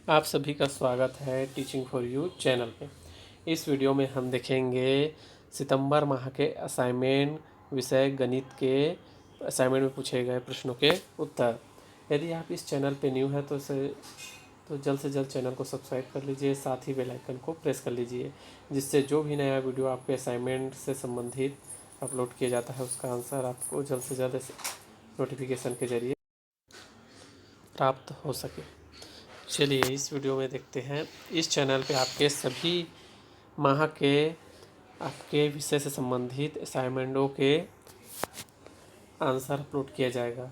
आप सभी का स्वागत है टीचिंग फॉर यू चैनल पे। इस वीडियो में हम देखेंगे सितंबर माह के असाइनमेंट विषय गणित के असाइनमेंट में पूछे गए प्रश्नों के उत्तर। यदि आप इस चैनल पे न्यू हैं तो जल्द से जल्द चैनल को सब्सक्राइब कर लीजिए, साथ ही बेल आइकन को प्रेस कर लीजिए, जिससे जो भी नया वीडियो आपके असाइनमेंट से संबंधित अपलोड किया जाता है उसका आंसर आपको जल्द से जल्द नोटिफिकेशन के जरिए प्राप्त हो सके। चलिए इस वीडियो में देखते हैं। इस चैनल पे आपके सभी माह के आपके विषय से संबंधित असाइनमेंटों के आंसर अपलोड किया जाएगा।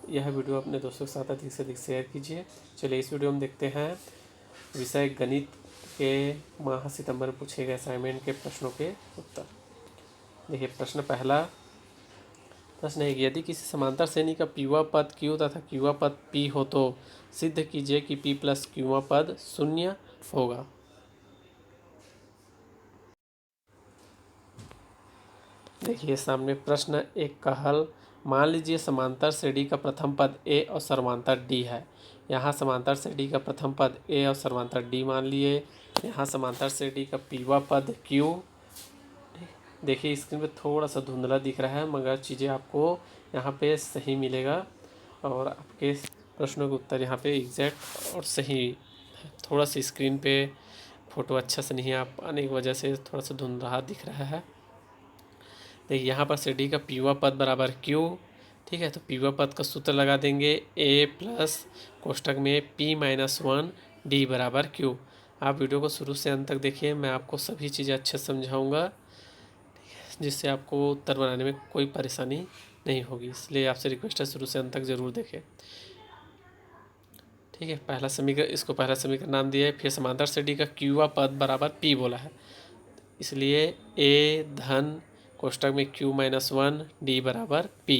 यह वीडियो अपने दोस्तों के साथ अधिक से अधिक शेयर कीजिए। चलिए इस वीडियो में देखते हैं विषय गणित के माह सितंबर में पूछे गए असाइनमेंट के प्रश्नों के उत्तर। देखिए पहला प्रश्न है कि यदि किसी समांतर श्रेणी का पीवा पद क्यू तथा क्यूआ पद पी हो तो सिद्ध कीजिए कि पी प्लस क्यूआ पद शून्य होगा। देखिए सामने प्रश्न एक का हल। मान लीजिए समांतर श्रेणी का प्रथम पद ए और समांतर डी है। यहाँ समांतर श्रेणी का प्रथम पद ए और समांतर डी मान लिए। यहाँ समांतर श्रेणी का पीवा पद क्यू। देखिए स्क्रीन पे थोड़ा सा धुंधला दिख रहा है, मगर चीज़ें आपको यहाँ पे सही मिलेगा और आपके प्रश्नों के उत्तर यहाँ पे एग्जैक्ट और सही है। थोड़ा सा स्क्रीन पे फ़ोटो अच्छा से नहीं आ पाने की वजह से थोड़ा सा धुंधला दिख रहा है। देखिए यहाँ पर श्रेणी का पीवा पद बराबर क्यू। ठीक है, तो पीवा पद का सूत्र लगा देंगे ए प्लस कोष्टक में पी माइनस वन डी बराबर क्यू। आप वीडियो को शुरू से अंत तक देखिए, मैं आपको सभी चीज़ें अच्छे से समझाऊंगा जिससे आपको उत्तर बनाने में कोई परेशानी नहीं होगी, इसलिए आपसे रिक्वेस्ट है शुरू से अंत तक ज़रूर देखें। ठीक है, पहला समीकरण नाम दिया है। फिर समांतर श्रेणी का क्यूआ पद बराबर पी बोला है, इसलिए ए धन कोष्टक में क्यू माइनस वन डी बराबर पी।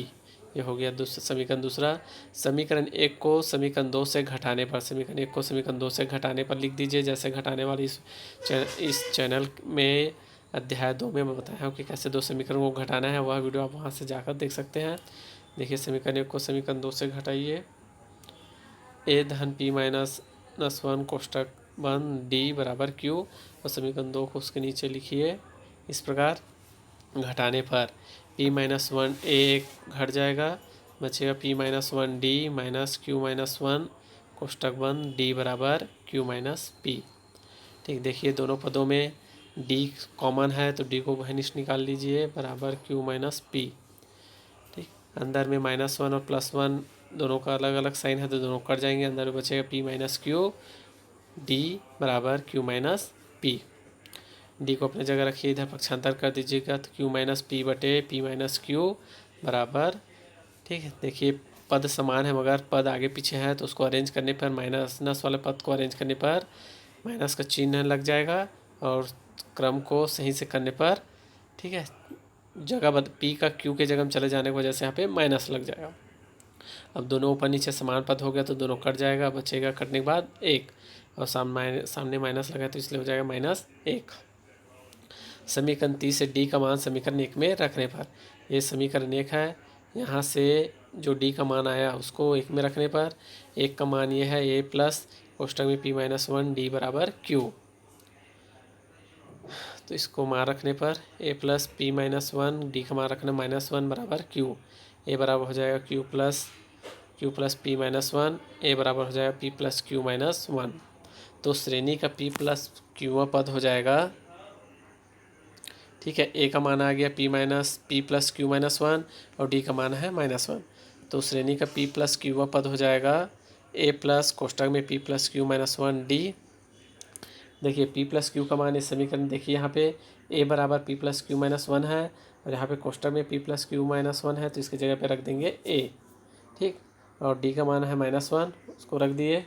ये हो गया दूसरा। समीकरण एक को समीकरण दो से घटाने पर समीकरण दो से घटाने पर लिख दीजिए। जैसे घटाने वाली इस चैनल में अध्याय 2 में मैं बताया हूँ कि कैसे दो समीकरणों को घटाना है। वह वीडियो आप वहाँ से जाकर देख सकते हैं। देखिए समीकरण एक को समीकरण दो से घटाइए। ए धन पी माइनस वन कोष्टक वन डी बराबर क्यू, और समीकरण दो को उसके नीचे लिखिए इस प्रकार। घटाने पर p माइनस वन ए घट जाएगा, बचेगा p minus one D minus Q minus one कोष्टक वन डी बराबर क्यू माइनस पी। ठीक, देखिए दोनों पदों में d कॉमन है तो d को बहिर्निश निकाल लीजिए बराबर q माइनस पी। ठीक, अंदर में माइनस वन और प्लस वन दोनों का अलग अलग साइन है तो दोनों कट जाएंगे। अंदर में बचेगा p माइनस क्यू डी बराबर q माइनस पी। डी को अपनी जगह रखिए, इधर पक्षांतर कर दीजिएगा तो q माइनस पी बटे पी माइनस क्यू बराबर। ठीक है, देखिए पद समान है मगर पद आगे पीछे है तो उसको अरेंज करने पर माइनस वाले पद को अरेंज करने पर माइनस का चिन्ह लग जाएगा और क्रम को सही से करने पर, ठीक है, पी का क्यू के जगह में चले जाने की वजह से यहाँ पे माइनस लग जाएगा। अब दोनों ऊपर नीचे समान पद हो गया तो दोनों कट जाएगा, बचेगा कटने के बाद एक, और सामने माइनस लगा तो इसलिए हो जाएगा माइनस एक। समीकरण 30 से डी का मान समीकरण एक में रखने पर, ये समीकरण एक है, यहाँ से जो डी का मान आया उसको एक में रखने पर एक का मान ये है ए प्लस कोष्टक में पी माइनस वन डी बराबर क्यू। तो इसको मान रखने पर A plus P minus one D का मान रखना माइनस वन बराबर क्यू। ए बराबर हो जाएगा Q plus P minus one, A बराबर हो जाएगा P plus Q minus one. तो श्रेणी का पी प्लस क्यूआ पद हो जाएगा। ठीक है, ए का मान आ गया P plus Q minus one और डी का मान है माइनस वन, तो श्रेणी का पी प्लस क्यूआ पद हो जाएगा ए प्लस कोष्टक में P plus Q minus one D. देखिए पी प्लस क्यू का मान इस समीकरण देखिए यहाँ पे ए बराबर P plus Q minus one है और यहाँ पे कोष्टक में P plus Q minus one है तो इसकी जगह पे रख देंगे ए। ठीक, और डी का मान है माइनस वन, उसको रख दिए।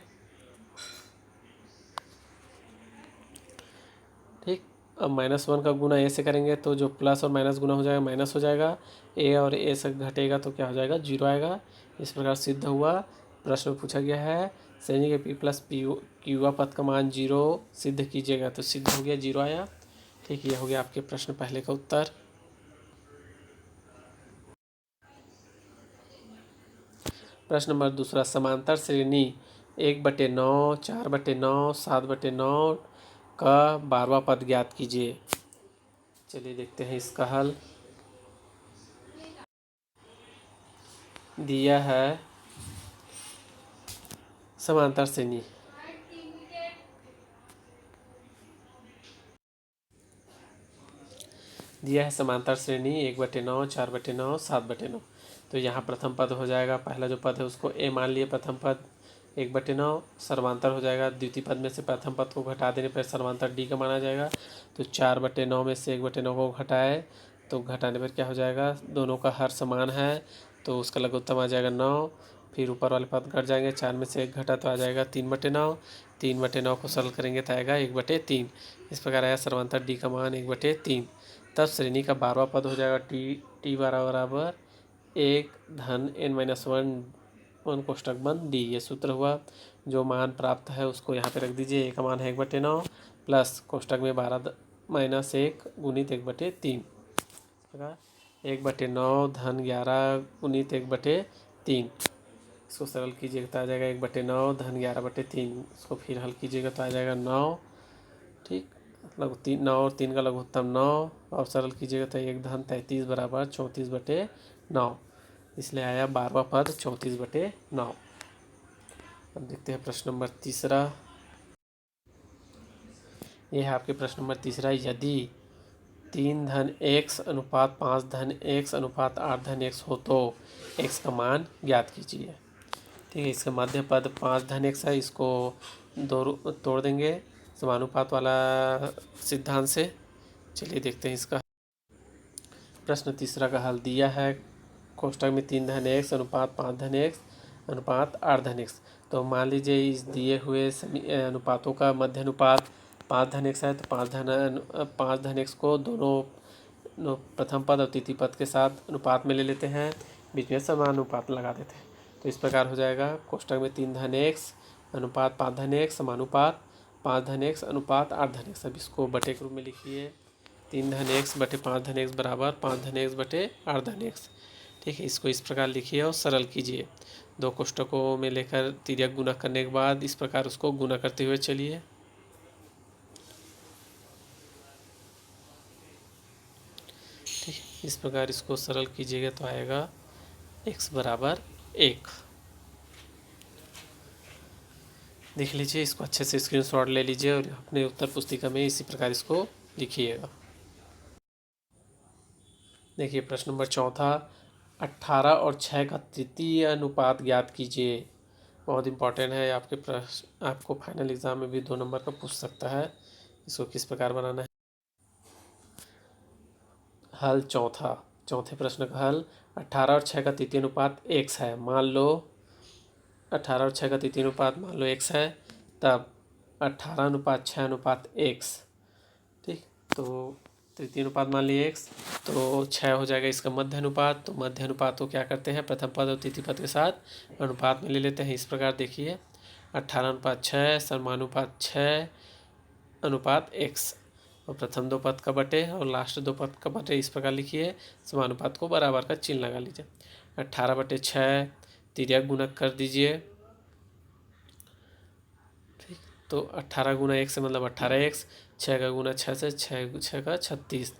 ठीक, अब माइनस वन का गुना ए से करेंगे तो जो प्लस और माइनस गुना हो जाएगा माइनस हो जाएगा, ए और ए से घटेगा तो क्या हो जाएगा जीरो आएगा। इस प्रकार सिद्ध हुआ। प्रश्न में पूछा गया है श्रेणी के पी प्लस क्यूआ पद का मान जीरो सिद्ध कीजिएगा, तो सिद्ध हो गया, जीरो आया। ठीक, ये हो गया आपके प्रश्न पहले का उत्तर। प्रश्न नंबर दूसरा, समांतर श्रेणी 1/9, 4/9, 7/9 का 12वां पद ज्ञात कीजिए। चलिए देखते हैं इसका हल। दिया है समांतर श्रेणी, दिया है समांतर श्रेणी 1/9, 4/9, 7/9। तो यहाँ प्रथम पद हो जाएगा, पहला जो पद है उसको ए मान लिए, प्रथम पद 1/9 सर्वांतर हो जाएगा, द्वितीय पद में से प्रथम पद को घटा देने पर सर्वांतर डी का माना जाएगा। तो 4/9 में से 1/9 को घटाए तो घटाने पर क्या हो जाएगा, दोनों का हर समान है तो उसका लघुत्तम आ जाएगा 9। फिर ऊपर वाले पद घट जाएंगे, 4 में से 1 घटा तो आ जाएगा 3/9, 3/9 को सरल करेंगे तो आएगा 1/3। इस प्रकार आया सर्वांतर डी का मान 1/3। तब श्रेणी का 12वां पद हो जाएगा टी बराबर 1 धन n-1 कोष्टक बंद डी। ये सूत्र हुआ। जो मान प्राप्त है उसको यहाँ पे रख दीजिए। ए का मान है 1/9 प्लस कोष्टक में 12 - 1 गुणित 1/3, 1/9 धन 11 गुणित 1/3। इसको सरल कीजिएगा तो आ जाएगा 1/9 धन 11/3। इसको फिर हल कीजिएगा तो आ जाएगा 9। ठीक, लघु 9 और 3 का लघुत्तम 9 और सरल कीजिएगा तो 1 धन 33 बराबर 34/9। इसलिए आया 12वां पद 34/9। अब देखते हैं प्रश्न नंबर तीसरा। यह है आपके प्रश्न नंबर तीसरा। यदि 3 धन x अनुपात 5 धन x अनुपात 8 धन x हो तो x का मान ज्ञात कीजिए। ठीक है, इसका मध्य पद 5 धन x है, इसको दो तोड़ देंगे समानुपात वाला सिद्धांत से। चलिए देखते हैं इसका प्रश्न तीसरा का हल। दिया है कोष्टक में 3 धन x अनुपात 5 धन x अनुपात 8 धन x। तो मान लीजिए इस दिए हुए अनुपातों का मध्य अनुपात 5 धन x है, तो 5 धन x को दोनों प्रथम पद और तृतीय पद के साथ अनुपात में ले लेते हैं, बीच में समानुपात लगा देते हैं। तो इस प्रकार हो जाएगा कोष्टक में 3 धन x अनुपात 5 धन x समानुपात 5 धन x अनुपात 8 धन x। अब इसको बटे के रूप में लिखिए। 3 धन x बटे 5 धन x बराबर 5 धन x बटे 8 धन x। ठीक है, इसको इस प्रकार लिखिए और सरल कीजिए। दो कोष्टकों में लेकर तिर्यक गुना करने के बाद इस प्रकार उसको गुना करते हुए चलिए। ठीक है, इस प्रकार इसको सरल कीजिएगा तो आएगा x बराबर 1। देख लीजिए, इसको अच्छे से स्क्रीनशॉट ले लीजिए और अपने उत्तर पुस्तिका में इसी प्रकार इसको लिखिएगा। देखिए प्रश्न नंबर चौथा। 18 और 6 का तृतीय अनुपात ज्ञात कीजिए। बहुत इंपॉर्टेंट है, आपके प्रश्न आपको फाइनल एग्जाम में भी 2 नंबर का पूछ सकता है। इसको किस प्रकार बनाना है। हल चौथे प्रश्न का हल। 18 और 6 का तृतीय अनुपात x है। मान लो 18 और 6 का तृतीय अनुपात मान लो x है, तब 18:6:x। ठीक, तो तृतीय अनुपात मान लिए x, तो 6 हो जाएगा इसका मध्य अनुपात। तो मध्य अनुपात को क्या करते हैं, प्रथम पद और तृतीय पद के साथ अनुपात में ले लेते हैं। इस प्रकार देखिए 18:6 समानुपात 6 अनुपात x, और प्रथम 2 पद का बटे और लास्ट 2 पद का बटे। इस प्रकार लिखिए, समानुपात को बराबर का चिन्ह लगा लीजिए। 18/6 तिर्यक गुणक कर दीजिए। ठीक, तो 18 गुना 1 से मतलब 18x, 6 का गुना 6 से 6 का 36।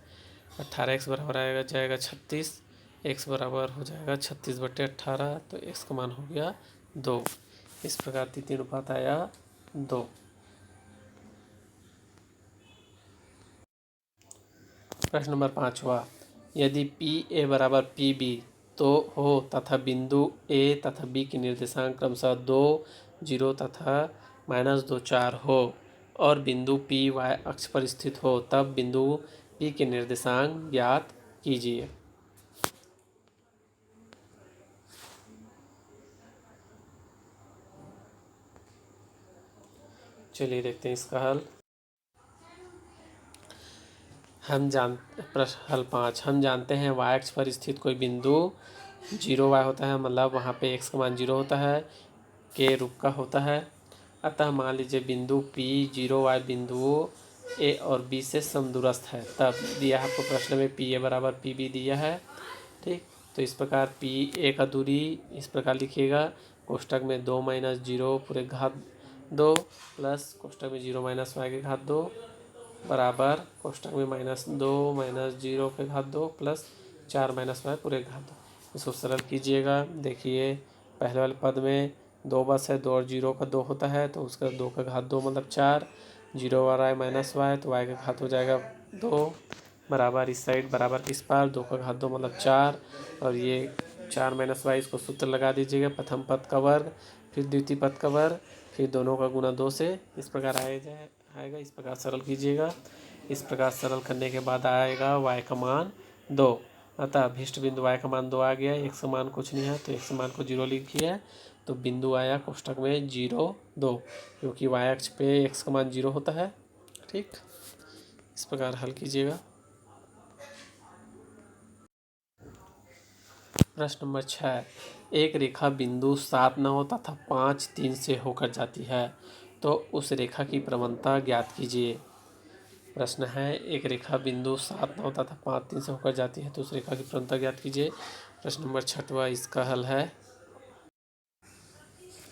18x बराबर आएगा जाएगा 36, x बराबर हो जाएगा 36/18। तो x का मान हो गया 2। इस प्रकार तृतीय अनुपात आया 2। प्रश्न नंबर 5वां। यदि PA बराबर PB तो हो तथा बिंदु A तथा B की निर्देशांक क्रमशः 2, 0 तथा -2, 4 हो और बिंदु P y अक्ष पर स्थित हो, तब बिंदु P के निर्देशांक ज्ञात कीजिए। चलिए देखते हैं इसका हल। हल 5। हम जानते हैं y अक्ष पर स्थित कोई बिंदु 0y होता है, मतलब वहाँ पे x का मान 0 होता है, के रूप का होता है। अतः मान लीजिए बिंदु P 0y बिंदुओं A और B से समदूरस्थ है। तब दिया है आपको प्रश्न में PA बराबर PB दिया है। ठीक, तो इस प्रकार पी ए का दूरी इस प्रकार लिखिएगा, कोष्टक में 2 माइनस 0 पूरे घात 2 प्लस कोष्टक में 0 माइनस वाई के घात 2 बराबर कोष्टक में -2 माइनस 0 के घात 2 प्लस 4 माइनस वाई पूरे घात 2। इसको सरल कीजिएगा। देखिए पहले वाले पद में 2 बस है, 2 और 0 का 2 होता है, तो उसका 2 का घात 2 मतलब 4, 0 और आई माइनस वाई, तो वाई का घात हो जाएगा 2 बराबर इस साइड बराबर इस पार 2 का घात 2 मतलब 4, और ये 4 माइनस वाई, इसको सूत्र लगा दीजिएगा, प्रथम पद का वर्ग फिर द्वितीय पद का वर्ग फिर दोनों का गुणा 2 से इस प्रकार आएगा। इस प्रकार सरल कीजिएगा। इस प्रकार सरल करने के बाद आएगा y का मान 2। अतः अभीष्ट बिंदु y का मान 2 आ गया। x का मान कुछ नहीं है तो x मान को 0 लिखिए, तो बिंदु आया कोष्टक में 0 2, क्योंकि y अक्ष पे x का मान 0 होता है। ठीक, इस प्रकार हल कीजिएगा। प्रश्न नंबर 6, एक रेखा बिंदु 7 9 तथा 5 3 से होकर जाती है, तो उस रेखा की प्रवणता ज्ञात कीजिए। प्रश्न है, एक रेखा बिंदु 7 9 तथा 5 3 से होकर जाती है, तो उस रेखा की प्रवणता ज्ञात कीजिए। प्रश्न नंबर 6वां इसका हल है।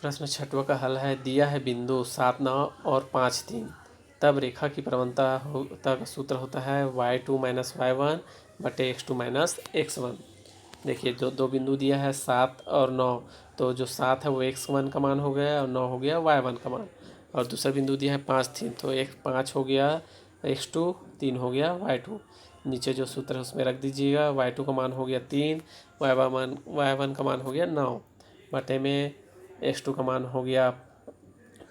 प्रश्न 6वां का हल है, दिया है बिंदु 7 9 और 5 3, तब रेखा की प्रवणता का सूत्र होता है y2 माइनस y1 बटे x2 माइनस x1। देखिए जो दो बिंदु दिया है 7 और 9, तो जो 7 है वो x1 का मान हो गया और 9 हो गया y1 का मान, और दूसरा बिंदु दिया है 5 3, तो 5 हो गया x2, 3 हो गया y2। नीचे जो सूत्र है उसमें रख दीजिएगा, y2 का मान हो गया 3, y1 का मान हो गया 9 बटे में x2 का मान हो गया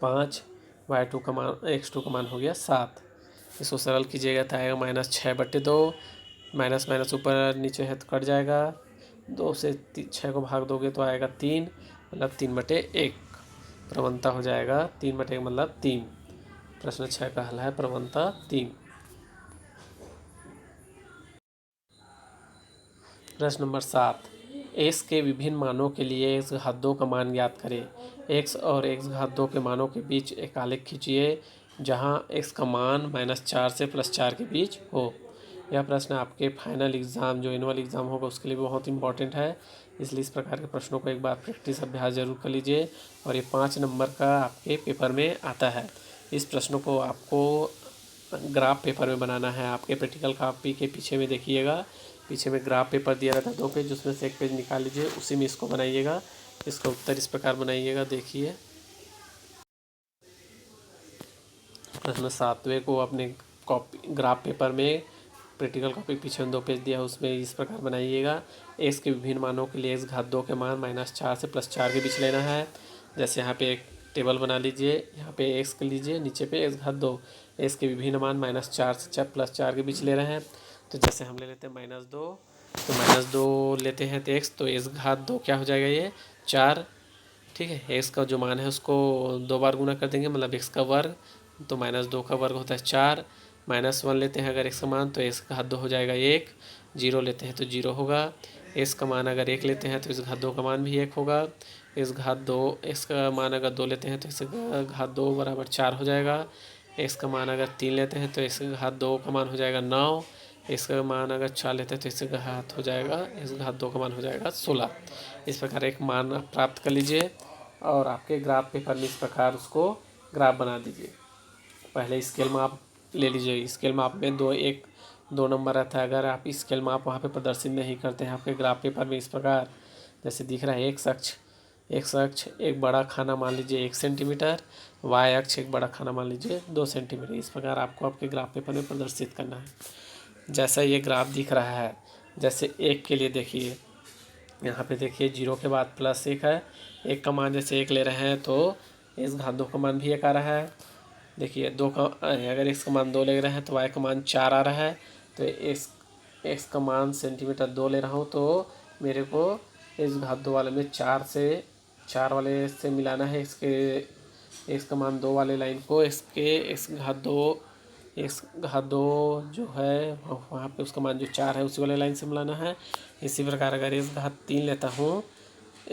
5, x2 का मान हो गया 7। इसको सरल कीजिएगा तो आएगा -6/2, माइनस माइनस ऊपर नीचे है तो कट जाएगा, 2 से 6 को भाग दोगे तो आएगा 3, मतलब 3/1 प्रवणता हो जाएगा, 3/1 मतलब 3। प्रश्न 6 का हल है प्रवणता 3। प्रश्न नंबर 7, x के विभिन्न मानों के लिए x घात 2 का मान ज्ञात करें। x और x घात 2 के मानों के बीच एक आलेख खींचिए जहां x का मान -4 से +4 के बीच हो। यह प्रश्न आपके फाइनल एग्ज़ाम जो एनुअल एग्ज़ाम होगा उसके लिए बहुत इंपॉर्टेंट है, इसलिए इस प्रकार के प्रश्नों को एक बार प्रैक्टिस अभ्यास जरूर कर लीजिए। और ये 5 नंबर का आपके पेपर में आता है। इस प्रश्नों को आपको ग्राफ पेपर में बनाना है। आपके प्रैक्टिकल कॉपी के पीछे में देखिएगा, पीछे में ग्राफ पेपर दिया रहता है 2 पेज, उसमें से एक पेज निकाल लीजिए, उसी में इसको बनाइएगा। इसका उत्तर इस प्रकार बनाइएगा। देखिए प्रश्न 7वें को अपने कॉपी ग्राफ पेपर में प्रैक्टिकल कॉपी पीछे में 2 पेज दिया है उसमें इस प्रकार बनाइएगा। x के विभिन्न मानों के लिए x घात 2 के मान -4 से +4 के बीच लेना है। जैसे यहाँ पे एक टेबल बना लीजिए, यहाँ पे x के लीजिए, नीचे पे x घात 2, x के विभिन्न मान -4 से +4 के बीच ले रहे हैं। तो जैसे हम ले लेते हैं -2, तो -2 लेते हैं तो x, तो x घात 2 क्या हो जाएगा ये 4। ठीक है, x का जो मान है उसको 2 बार गुना कर देंगे, मतलब x का वर्ग, तो -2 का वर्ग होता है 4। -1 लेते हैं अगर x का मान तो x का घात 2 हो जाएगा 1, 0 लेते हैं तो 0 होगा। x का मान अगर 1 लेते हैं तो x घात 2 का मान भी 1 होगा। x का मान अगर 2 लेते हैं तो x घात 2 बराबर 4 हो जाएगा। x का मान अगर 3 लेते हैं तो x घात 2 का मान हो जाएगा 9। x का मान अगर 4 लेते हैं तो x घात हो जाएगा, x घात 2 का मान हो जाएगा 16। इस प्रकार एक मान आप प्राप्त कर लीजिए और आपके ग्राफ पेपर में इस प्रकार उसको ग्राफ बना दीजिए। पहले स्केल माप ले लीजिए। स्केल माप में 2 नंबर रहता है। अगर आप स्केल माप वहाँ पे प्रदर्शित नहीं करते हैं आपके ग्राफ पेपर में, इस प्रकार जैसे दिख रहा है एक्स अक्ष एक बड़ा खाना मान लीजिए 1 सेंटीमीटर, वाई अक्ष एक बड़ा खाना मान लीजिए 2 सेंटीमीटर। इस प्रकार आपको आपके ग्राफ पेपर में प्रदर्शित करना है। जैसा ये ग्राफ दिख रहा है, जैसे 1 के लिए देखिए, यहाँ पे देखिए 0 के बाद +1 है, 1 का मान जैसे 1 ले रहे हैं तो x घात 2 का मान भी 1 आ रहा है। देखिए 2 का अगर x का मान 2 ले रहे हैं तो y का मान 4 आ रहा है। तो x का मान सेंटीमीटर 2 ले रहा हूँ तो मेरे को x घात 2 वाले में 4 वाले से मिलाना है। x का मान 2 वाले लाइन को x घात 2 जो है वहाँ पे उसका मान जो 4 है उसी वाले लाइन से मिलाना है। इसी प्रकार अगर x घात 3 लेता हूँ,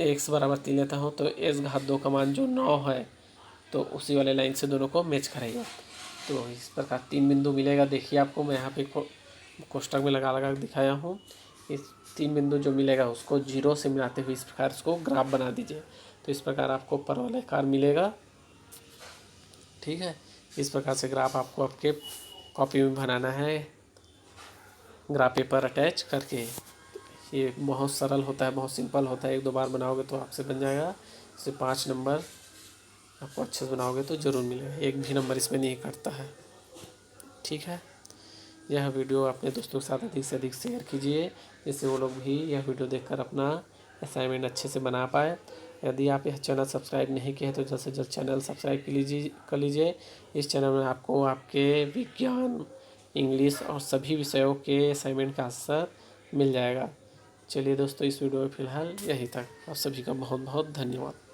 x बराबर 3 लेता हूँ तो x घात 2 का मान जो 9 है तो उसी वाले लाइन से दोनों को मैच करेगा। तो इस प्रकार 3 बिंदु मिलेगा। देखिए आपको मैं यहाँ पे कोष्टक में लगा दिखाया हूँ। इस 3 बिंदु जो मिलेगा उसको जीरो से मिलाते हुए इस प्रकार इसको ग्राफ बना दीजिए। तो इस प्रकार आपको परवलयकार मिलेगा। ठीक है, इस प्रकार से ग्राफ आपको आपके कॉपी में बनाना है, ग्राफ पेपर अटैच करके। ये बहुत सरल होता है, बहुत सिंपल होता है। 1-2 बार बनाओगे तो आपसे बन जाएगा। इसे 5 नंबर आपको अच्छे से बनाओगे तो ज़रूर मिलेगा, एक भी नंबर इसमें नहीं कटता है। ठीक है, यह वीडियो अपने दोस्तों के साथ अधिक से अधिक शेयर कीजिए, जिससे वो लोग भी यह वीडियो देखकर अपना असाइनमेंट अच्छे से बना पाए। यदि आप यह चैनल सब्सक्राइब नहीं किए हैं तो जल्द से जल्द चैनल सब्सक्राइब कर लीजिए। इस चैनल में आपको आपके विज्ञान, इंग्लिश और सभी विषयों के असाइनमेंट का आंसर मिल जाएगा। चलिए दोस्तों, इस वीडियो में फ़िलहाल यहीं तक। आप सभी का बहुत बहुत धन्यवाद।